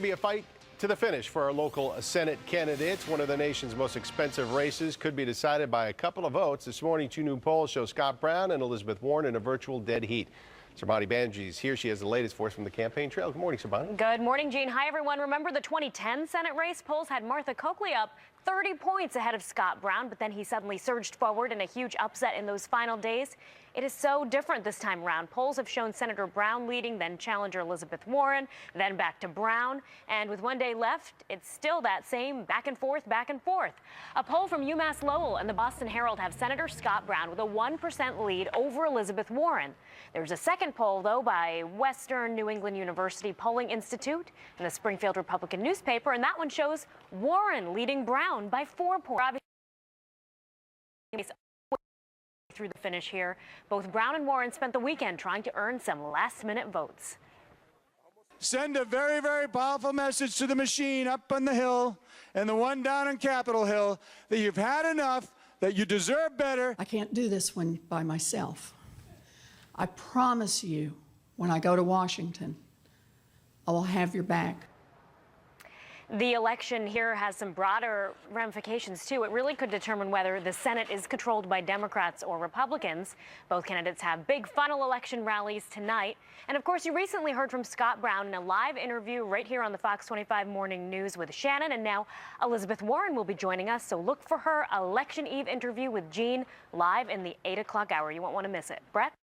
Be a fight to the finish for our local Senate candidates. One of the nation's most expensive races could be decided by a couple of votes. This morning, two new polls show Scott Brown and Elizabeth Warren in a virtual dead heat. Sarbani Banji is here. She has the latest for us from the campaign trail. Good morning, Sarbani. Good morning, Gene. Hi, everyone. Remember the 2010 Senate race? Polls had Martha Coakley up 30 points ahead of Scott Brown, but then he suddenly surged forward in a huge upset in those final days. It is so different this time around. Polls have shown Senator Brown leading, then challenger Elizabeth Warren, then back to Brown. And with one day left, it's still that same back and forth, back and forth. A poll from UMass Lowell and the Boston Herald have Senator Scott Brown with a 1% lead over Elizabeth Warren. There's a second poll, though, by Western New England University Polling Institute and the Springfield Republican newspaper, and that one shows Warren leading Brown by 4 points. Through the finish here, both Brown and Warren spent the weekend trying to earn some last-minute votes. Send a very, very powerful message to the machine up on the Hill and the one down on Capitol Hill that you've had enough, that you deserve better. I can't do this one by myself. I promise you, when I go to Washington, I will have your back. The election here has some broader ramifications, too. It really could determine whether the Senate is controlled by Democrats or Republicans. Both candidates have big final election rallies tonight. And, of course, you recently heard from Scott Brown in a live interview right here on the Fox 25 Morning News with Shannon. And now Elizabeth Warren will be joining us. So look for her Election Eve interview with Gene live in the 8 o'clock hour. You won't want to miss it. Brett?